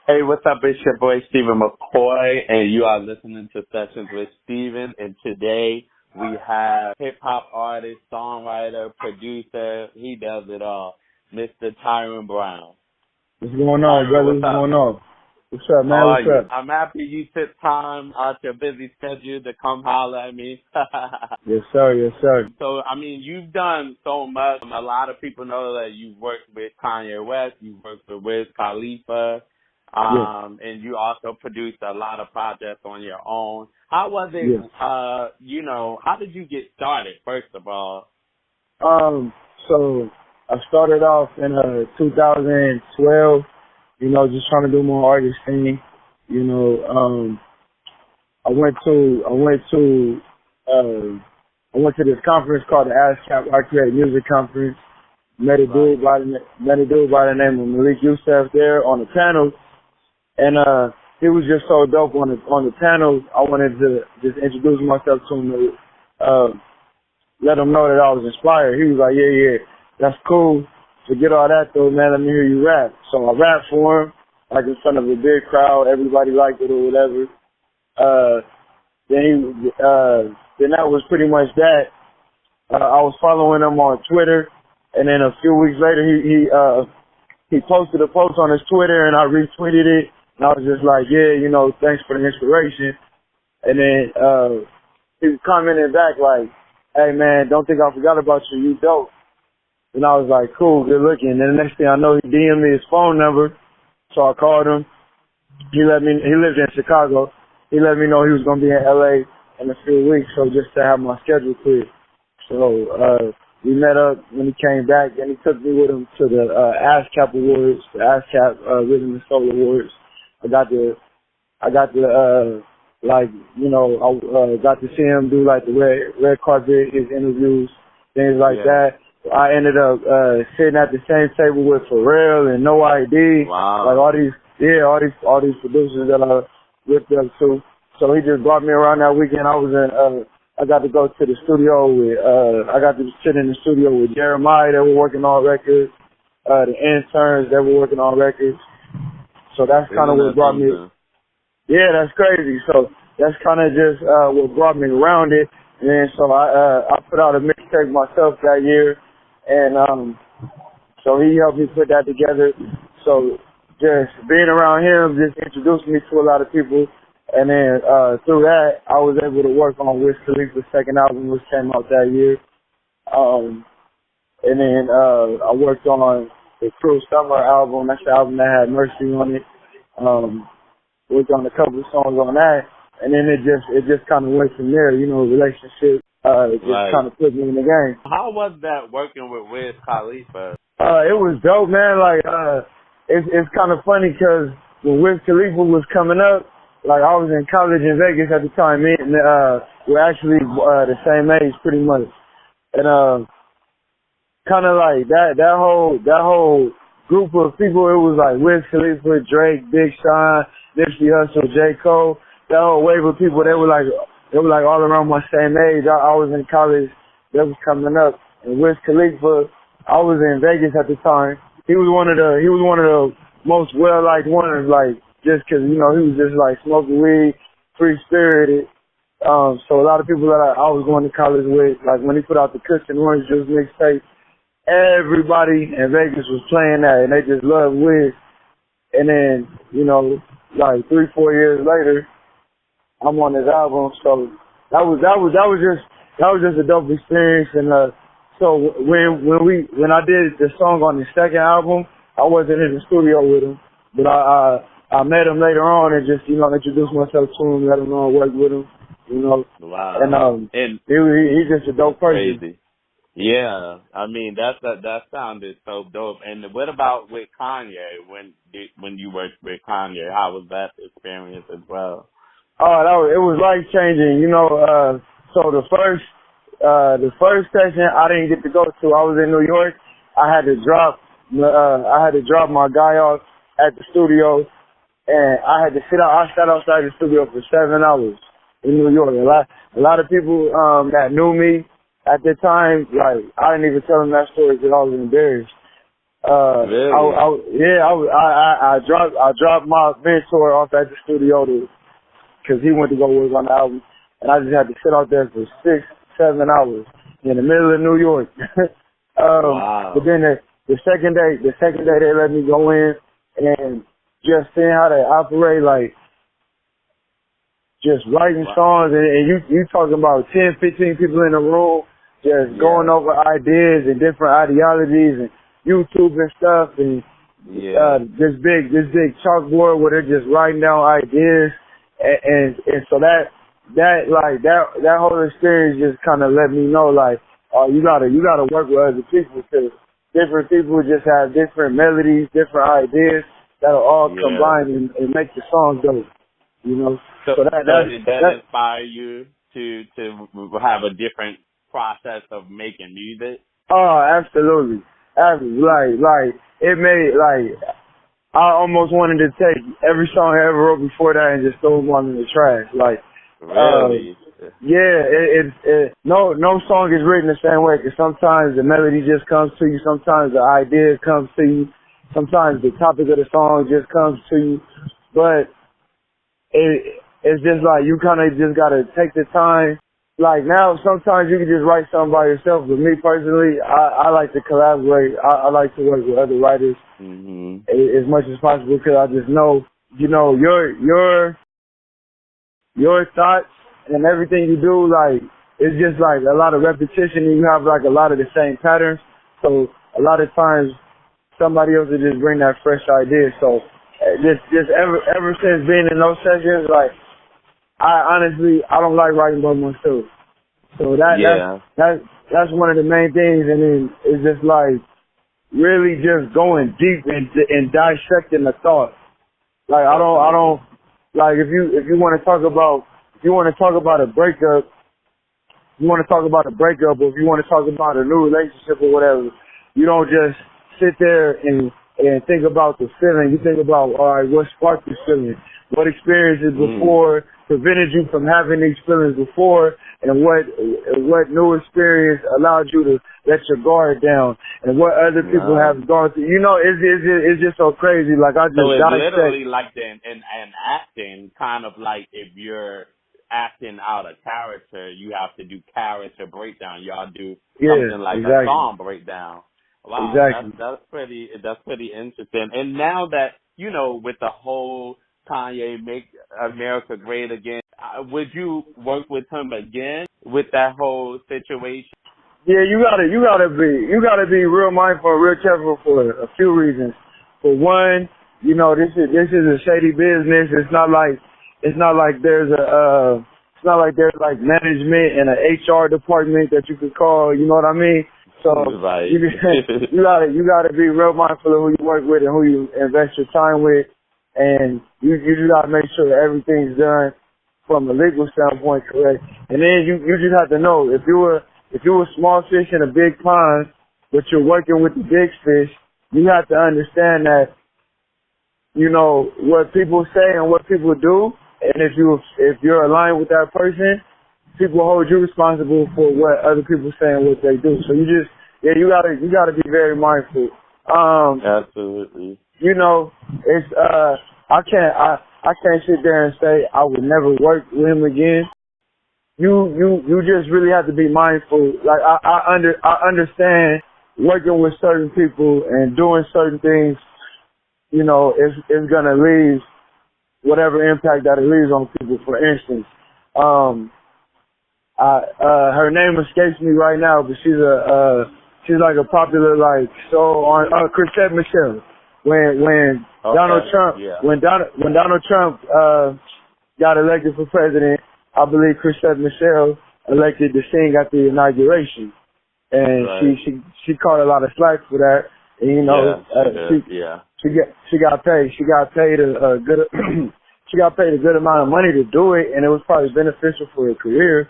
Hey, what's up? It's your boy Stephen McCoy, and you are listening to Sessions with Stephen. And today we have hip hop artist, songwriter, producer. He does it all, Mr. Tyran Brown. What's going on, Tyran, brother? what's What's going on? What's up, man? How are What's you? up? I'm happy you took time out your busy schedule to come holler at me. Yes, sir. Yes, sir. So, I mean, you've done so much. A lot of people know that you've worked with Kanye West, you've worked with Wiz Khalifa, Yes. and you also produced a lot of projects on your own. How was it, Yes. How did you get started, first of all? So I started off in 2012. Just trying to do more artist thing. I went to this conference called the ASCAP Art Create Music Conference. Met a dude by the name of Malik Youssef there on the panel, and he was just so dope on the panel. I wanted to just introduce myself to him to let him know that I was inspired. He was like, yeah, that's cool. Forget all that though, man. Let me hear you rap. So I rapped for him, like in front of a big crowd. Everybody liked it or whatever. Then that was pretty much that. I was following him on Twitter, and then a few weeks later, he posted a post on his Twitter, and I retweeted it. And I was just like, yeah, thanks for the inspiration. And then he was commenting back like, hey man, don't think I forgot about you. You dope. And I was like, cool, good looking. And then the next thing I know, he DM'd me his phone number. So I called him. He lived in Chicago. He let me know he was going to be in LA in a few weeks. So just to have my schedule clear. So, we met up when he came back, and he took me with him to the, ASCAP Awards, the ASCAP, Rhythm and Soul Awards. I got to see him do like the red carpet, his interviews, things like that. I ended up sitting at the same table with Pharrell and No ID. Wow. Like all these producers that I looked up to. So he just brought me around that weekend. I got to go to the studio I got to sit in the studio with Jeremiah that were working on records, the interns that were working on records. So that's kind of what brought me. Yeah, that's crazy. So that's kind of just what brought me around it. And so I put out a mixtape myself that year. And so he helped me put that together. So just being around him just introduced me to a lot of people. And then through that, I was able to work on Wiz Khalifa's second album, which came out that year. And then I worked on the True Summer album. That's the album that had Mercy on it. Worked on a couple of songs on that. And then it just kind of went from there, relationship. It just kind of put me in the game. How was that working with Wiz Khalifa? It was dope, man. Like, it's kind of funny because when Wiz Khalifa was coming up, like I was in college in Vegas at the time. Me and we're actually the same age, pretty much. And kind of like that whole group of people. It was like Wiz Khalifa, Drake, Big Sean, Nipsey Hussle, J. Cole. That whole wave of people. They were like all around my same age. I was in college. That was coming up. And Wiz Khalifa, I was in Vegas at the time. He was one of the most well-liked ones, like, just cause, he was just like smoking weed, free-spirited. So a lot of people that I was going to college with, like when he put out the Kush and Orange Juice mixtape, everybody in Vegas was playing that and they just loved Wiz. And then, like 3-4 years later, I'm on his album, so that was just a dope experience. And so when I did the song on the second album, I wasn't in the studio with him, but I met him later on and just introduced myself to him, let him know I worked with him, Wow. And he's just a dope person. Crazy. Yeah, I mean that sounded so dope. And what about with Kanye? When you worked with Kanye, how was that experience as well? Oh, it was life changing. So the first session I didn't get to go to. I was in New York. I had to drop my guy off at the studio, and I sat outside the studio for 7 hours in New York. A lot of people that knew me at the time, like I didn't even tell them that story because I was embarrassed. Really? I dropped my mentor off at the studio because he went to go work on the album, and I just had to sit out there for 6-7 hours in the middle of New York. Wow. But then the second day they let me go in and just seeing how they operate, like just writing songs, and you talking about 10, 15 people in a room, just going over ideas and different ideologies and YouTube and stuff, and this big chalkboard where they're just writing down ideas, and so that whole experience just kind of let me know, like, oh, you gotta work with other people, because different people just have different melodies, different ideas that'll all combine and make the song go, you know. So that inspire you to have a different process of making music? Oh, absolutely. Like it made, like, I almost wanted to take every song I ever wrote before that and just throw them all in the trash. Like, really? No song is written the same way, because sometimes the melody just comes to you, sometimes the idea comes to you, sometimes the topic of the song just comes to you, but it's just like you kind of just gotta take the time. Like now, sometimes you can just write something by yourself, but me personally, I like to collaborate. I like to work with other writers as much as possible, because I just know, you know, your thoughts and everything you do, like, it's just like a lot of repetition, and you have like a lot of the same patterns. So a lot of times somebody else will just bring that fresh idea. So just ever since being in those sessions, like, I don't like writing by myself. So that's one of the main things, and then it's just like really just going deep and dissecting the thought. Like I don't like if you want to talk about a breakup, or if you want to talk about a new relationship or whatever, you don't just sit there and think about the feeling. You think about, all right, what sparked this feeling? What experiences before prevented you from having these feelings before, and what new experience allowed you to let your guard down, and what other people have gone through. You know, it's just so crazy. Like I just so it's literally like an acting, kind of like if you're acting out a character, you have to do character breakdown. Y'all do something like a song breakdown. Wow, exactly. That's pretty interesting. And now that, you know, with the whole Kanye Make America Great Again, would you work with him again with that whole situation? Yeah, you gotta be real mindful and real careful for a few reasons. For one, you know, this is a shady business. It's not like there's like management and an HR department that you could call. You know what I mean? So you gotta be real mindful of who you work with and who you invest your time with, and you just gotta make sure that everything's done from a legal standpoint correct. And then you just have to know, if you're a small fish in a big pond, but you're working with the big fish, you have to understand that, you know, what people say and what people do, and if you're aligned with that person, people hold you responsible for what other people say and what they do. So you gotta be very mindful. Absolutely. You know, it's I can't sit there and say I would never work with him again. You just really have to be mindful. Like I understand working with certain people and doing certain things, you know, is gonna leave whatever impact that it leaves on people. For instance, her name escapes me right now, but she's like a popular on Chrisette Michele. When Donald Trump got elected for president, I believe Chrisette Michele elected to sing at the inauguration, and she caught a lot of slack for that. And you know, she got paid. She got paid a good she got paid a good amount of money to do it, and it was probably beneficial for her career.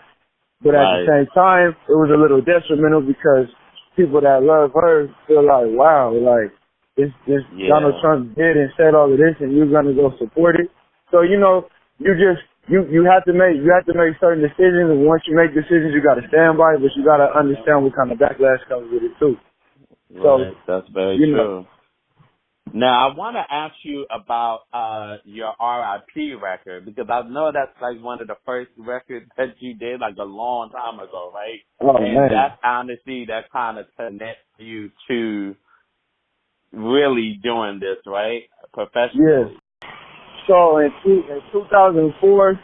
But at the same time, it was a little detrimental because people that love her feel like, wow, like this Donald Trump did and said all of this, and you're gonna go support it. So you know, you have to make certain decisions, and once you make decisions, you got to stand by it, but you got to understand what kind of backlash comes with it too. So right. That's very you true. know, Now, I want to ask you about your RIP record, because I know that's like one of the first records that you did like a long time ago, right? oh And man, that honestly, that kind of connects you to really doing this, right? yes. Professionally. So in 2004,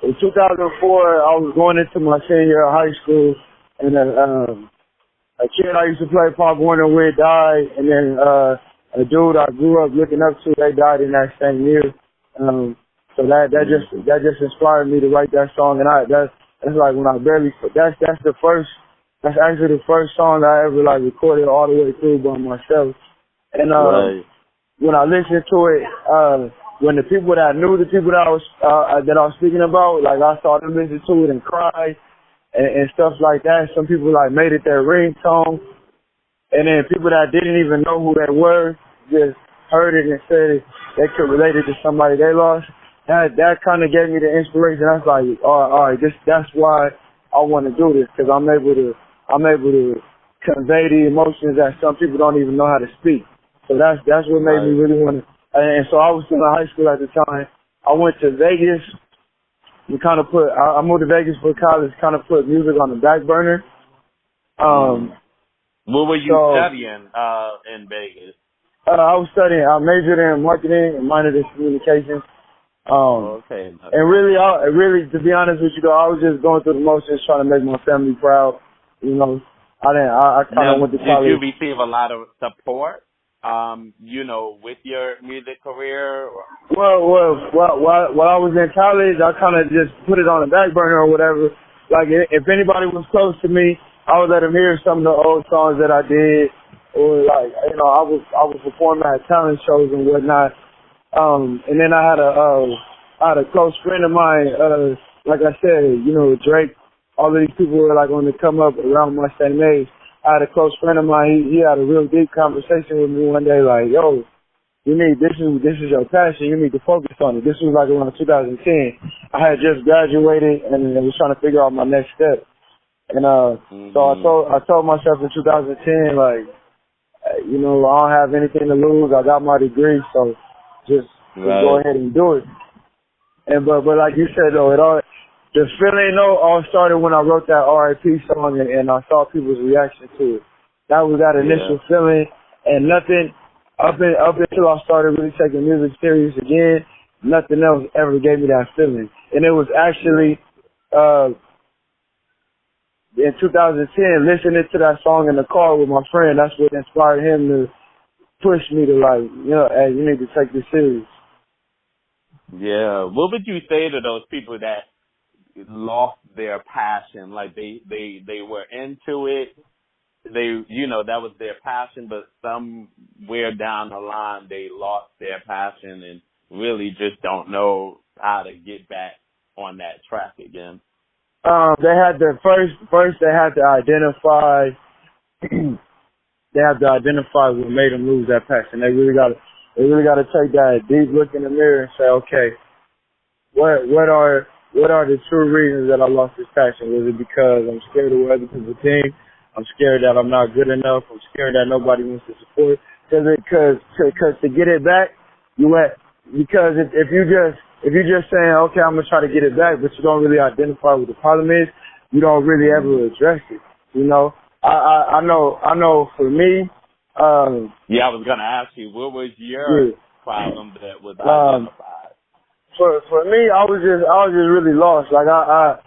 I was going into my senior year of high school, and a kid I used to play Pop Warner with died, and then a dude I grew up looking up to, they died in that same year. So that just inspired me to write that song, and that's like when I that's actually the first song I ever like recorded all the way through by myself. And Right. when I listened to it, when the people that I was speaking about, like I saw them listen to it and cry and stuff like that. Some people like made it their ringtone, and then people that didn't even know who they were just heard it and said they could relate it to somebody they lost. That kind of gave me the inspiration. I was like, all right, that's why I want to do this, because I'm able to convey the emotions that some people don't even know how to speak. So that's what made me really want to. And so I was still in high school at the time. I went to Vegas. I moved to Vegas for college, kind of put music on the back burner. What were you studying in Vegas? I majored in marketing and minored in communications. Okay. And really, to be honest with you, though, I was just going through the motions, trying to make my family proud. You know, I kind of went to college. Did you receive a lot of support, with your music career? Well, while I was in college, I kind of just put it on the back burner or whatever. Like, if anybody was close to me, I would let them hear some of the old songs that I did, or like, I was performing at talent shows and whatnot. And then I had a close friend of mine, like I said, Drake, all of these people were like on the come up around my same age. I had a close friend of mine, he had a real deep conversation with me one day, like, yo, this is your passion, you need to focus on it. This was like around 2010. I had just graduated and I was trying to figure out my next step. And so I told myself in 2010, like, I don't have anything to lose. I got my degree, so just go ahead and do it. And but like you said though, the feeling all started when I wrote that RIP song and I saw people's reaction to it. That was that initial feeling, and nothing up until I started really taking music serious again, nothing else ever gave me that feeling. And it was actually in 2010, listening to that song in the car with my friend, that's what inspired him to push me to hey, you need to take this serious. Yeah. What would you say to those people that lost their passion? Like they were into it. That was their passion, but somewhere down the line they lost their passion and really just don't know how to get back on that track again. They had to first they had to identify what made them lose that passion. They really got to take that deep look in the mirror and say, okay, what are the true reasons that I lost this passion? Was it because I'm scared of what other people think? I'm scared that I'm not good enough. I'm scared that nobody wants to support. Because to get it back, because if you're just saying, okay, I'm gonna try to get it back, but you don't really identify what the problem is, you don't really ever address it. I know for me. I was gonna ask you, what was your problem that was identified? For me, I was just really lost. Like I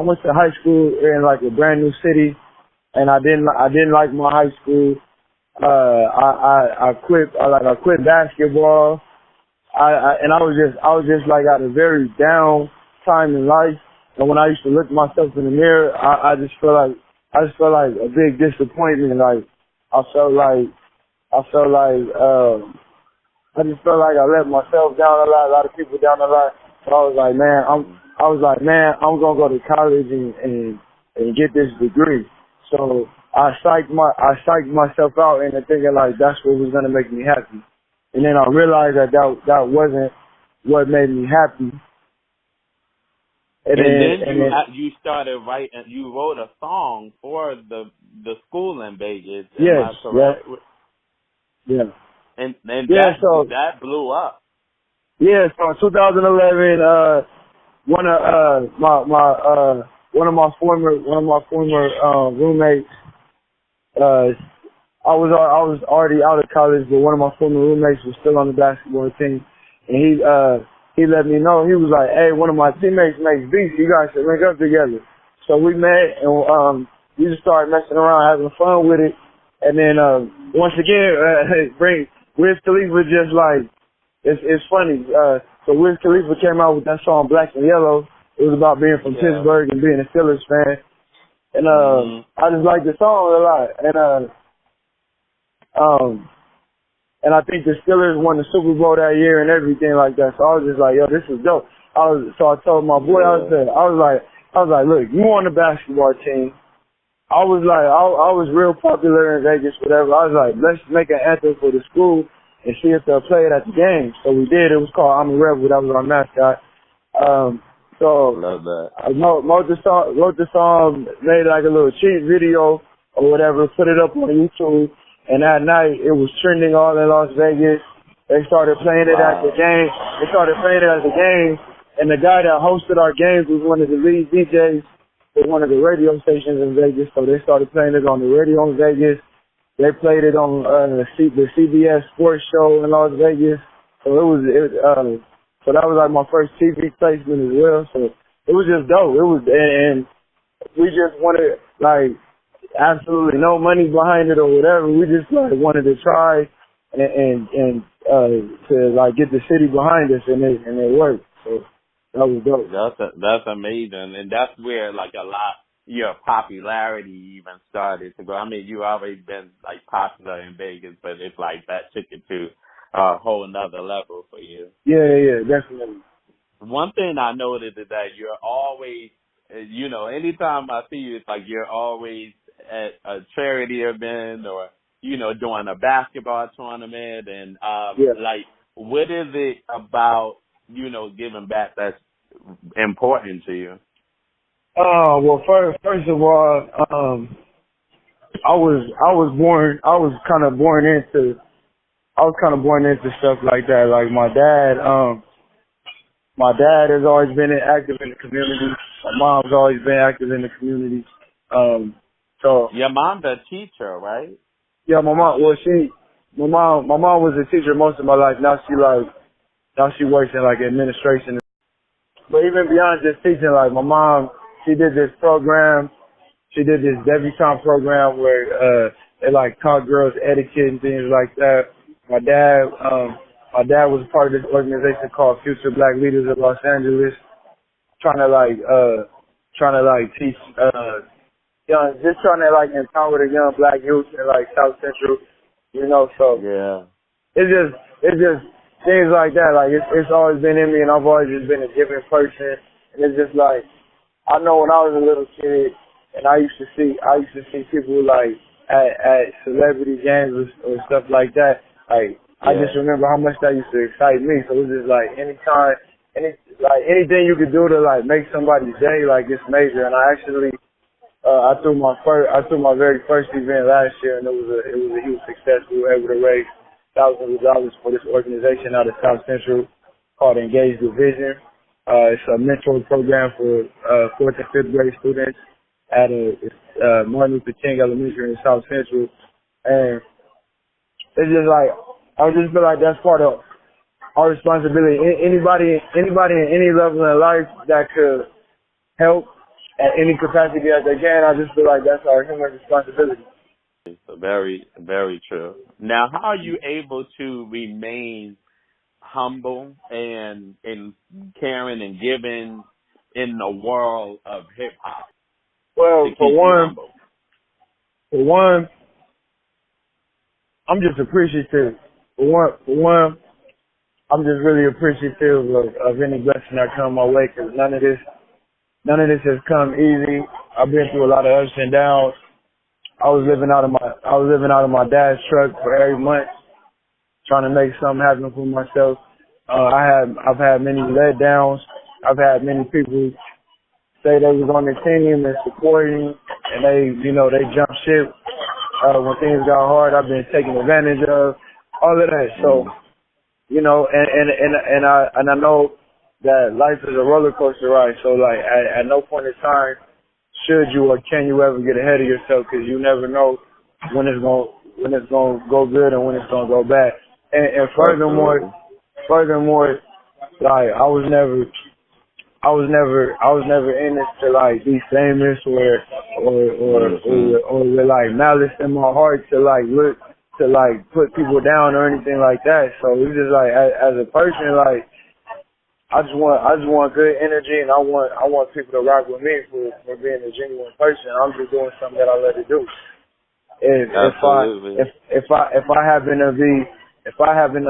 went to high school in like a brand new city, and I didn't like my high school. I quit basketball. I was just like at a very down time in life. And when I used to look at myself in the mirror, I just felt like a big disappointment. Like I just felt like I let myself down a lot of people down a lot. So I was like, man, I'm gonna go to college and get this degree. So I psyched myself out into thinking like that's what was gonna make me happy. And then I realized that wasn't what made me happy. You started writing. You wrote a song for the school in Vegas. Yes. Am I correct? Yeah. And so that blew up. Yeah. So in 2011, one of my former roommates. I was already out of college, but one of my former roommates was still on the basketball team, and he let me know. He was like, "Hey, one of my teammates makes beats. You guys should link up together." So we met, and we just started messing around, having fun with it. And then once again, Wiz Khalifa just like it's funny. So Wiz Khalifa came out with that song "Black and Yellow." It was about being from Pittsburgh and being a Steelers fan, and I just like the song a lot, and I think the Steelers won the Super Bowl that year and everything like that. So I was just like, yo, this is dope. So I told my boy, I was like, look, you on the basketball team. I was real popular in Vegas, whatever. I was like, let's make an anthem for the school and see if they'll play it at the game. So we did. It was called I'm a Rebel. That was our mascot. So love that. I wrote the song, made like a little cheap video or whatever, put it up on YouTube. And that night, it was trending all in Las Vegas. They started playing it at the game. And the guy that hosted our games was one of the lead DJs for one of the radio stations in Vegas. So they started playing it on the radio in Vegas. They played it on the CBS sports show in Las Vegas. So so that was like my first TV placement as well. So it was just dope. And we just wanted like absolutely no money behind it or whatever. We just like wanted to try and to like get the city behind us, and it worked. So that was dope. That's amazing, and that's where like a lot your popularity even started to go. I mean, you always been like popular in Vegas, but it's like that took it to a whole nother level for you. Yeah, definitely. One thing I noticed is that you're always, anytime I see you, it's like you're always at a charity event or, doing a basketball tournament. And, like, what is it about, giving back that's important to you? Well, first of all, I was kind of born into stuff like that. Like my dad has always been active in the community. My mom's always been active in the community. So your mom's a teacher, right? Yeah, my mom was a teacher most of my life. Now she works in like administration. But even beyond just teaching, like my mom, she did this program. She did this debutante program where they like taught girls etiquette and things like that. My dad was a part of this organization called Future Black Leaders of Los Angeles, trying to teach just trying to like empower the young black youth in like South Central, so yeah. It's just things like that. Like it's always been in me, and I've always just been a giving person. And it's just like I know when I was a little kid, and I used to see people like at celebrity games or stuff like that. Like I just remember how much that used to excite me. So it was just like anything you could do to like make somebody's day, like it's major. And I actually I threw my very first event last year, and it was a huge success. We were able to raise thousands of dollars for this organization out of South Central called Engage Division. It's a mentor program for 4th and 5th grade students at Martin Luther King Elementary in South Central, and it's just like I just feel like that's part of our responsibility. Anybody in any level in life that could help at any capacity that they can, I just feel like that's our human responsibility. So very, very true. Now, how are you able to remain humble and caring and giving in the world of hip hop? Well, for one, I'm just appreciative. For one, I'm just really appreciative of any blessing that come my way, because none of this has come easy. I've been through a lot of ups and downs. I was living out of my dad's truck for every month, trying to make something happen for myself. I've had many letdowns. I've had many people say they was on the team and supporting, and they, you know, they jumped ship when things got hard. I've been taken advantage of, all of that. So, you know, and I know that life is a roller coaster ride. So like at no point in time should you or can you ever get ahead of yourself, because you never know when it's gonna go good and when it's gonna go bad. And furthermore, like I was never in this to like be famous or with like malice in my heart to like look to like put people down or anything like that. So it's just like as a person, like I just want good energy, and I want people to rock with me for being a genuine person. I'm just doing something that I love to do. If I happen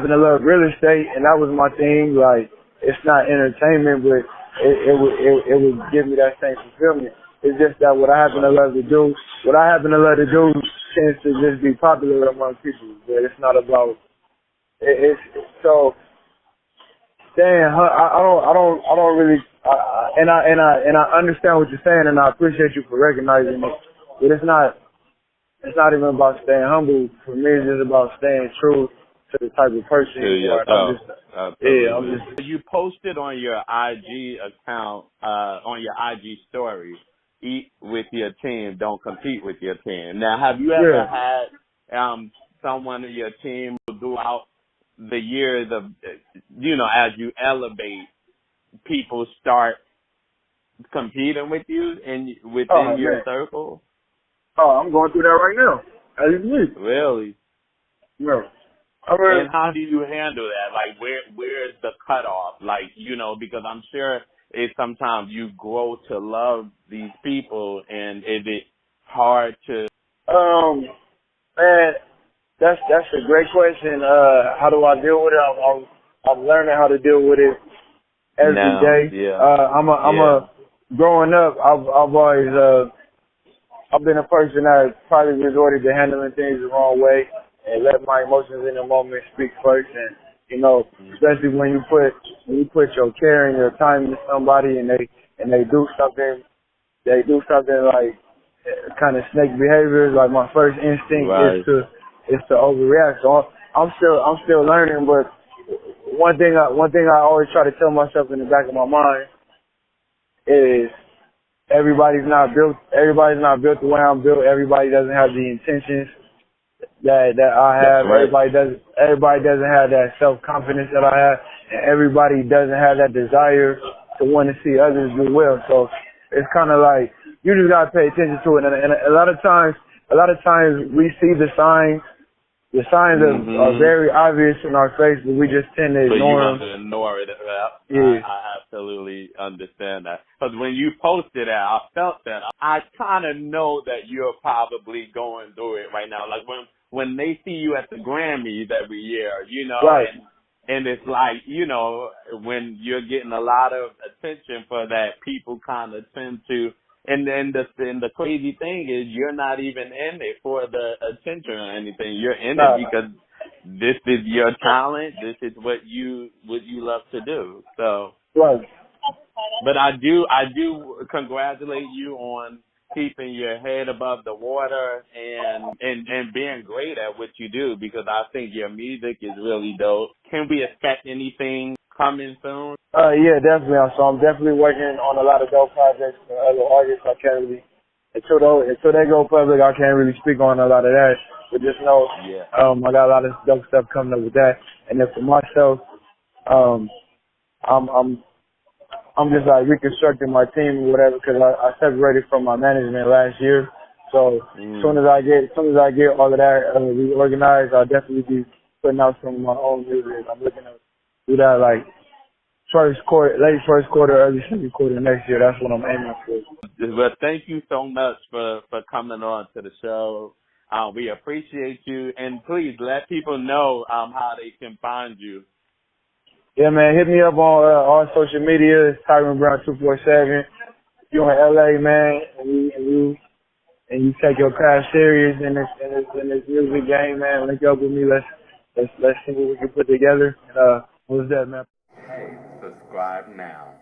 to love real estate and that was my thing, like it's not entertainment, but it would give me that same fulfillment. It's just that what I happen to love to do tends to just be popular among people, but it's not about it's so staying. I don't really. And I understand what you're saying, and I appreciate you for recognizing it. But it's not even about staying humble. For me, it's just about staying true to the type of person you are. You posted on your IG account, on your IG story, eat with your team, don't compete with your team. Now, have you ever had someone in your team throughout the years of, you know, as you elevate, people start competing with you and within your circle? Oh, I'm going through that right now. As you believe. Really? Yeah. And how do you handle that? Like, where's the cutoff? Like, you know, because I'm sure it's sometimes you grow to love these people, and is it hard to? Man, that's a great question. How do I deal with it? I'm learning how to deal with it every day. Yeah. Growing up, I've always I've been a person that probably resorted to handling things the wrong way and let my emotions in the moment speak first. And you know, especially when you put your care and your time into somebody, and they do something like kind of snake behaviors. Like my first instinct is to overreact. So I'm still learning, but one thing I always try to tell myself in the back of my mind is everybody's not built the way I'm built. Everybody doesn't have the intentions that I have. Right. Everybody doesn't have that self-confidence that I have, and everybody doesn't have that desire to want to see others do well. So it's kind of like you just gotta pay attention to it. And a lot of times we see the signs. The signs are very obvious in our face, but we just tend to ignore them. So you have to ignore it. Yeah. I absolutely understand that. Because when you posted that, I felt that. I kind of know that you're probably going through it right now. Like when they see you at the Grammys every year, you know, right. And it's like, you know, when you're getting a lot of attention for that, people kind of tend to. And then the crazy thing is you're not even in it for the attention or anything. You're in it because this is your talent. This is what you love to do. So, right. But I do congratulate you on keeping your head above the water and being great at what you do, because I think your music is really dope. Can we expect anything coming soon? Yeah, definitely. So I'm definitely working on a lot of dope projects for other artists. I can't really, until they go public, I can't really speak on a lot of that. But just know, I got a lot of dope stuff coming up with that. And then for myself, I'm just like reconstructing my team or whatever, because I separated from my management last year. So as soon as I get all of that reorganized, I'll definitely be putting out some of my own music. I'm looking to do that like late first quarter, early second quarter next year. That's what I'm aiming for. Well, thank you so much for coming on to the show. We appreciate you, and please let people know how they can find you. Yeah, man, hit me up on all social media. It's Tyran Brown 247. If you're in LA, man, and you take your craft serious in this music game, man, link up with me. Let's see what we can put together. And what's that, man? Hey, subscribe. subscribe now.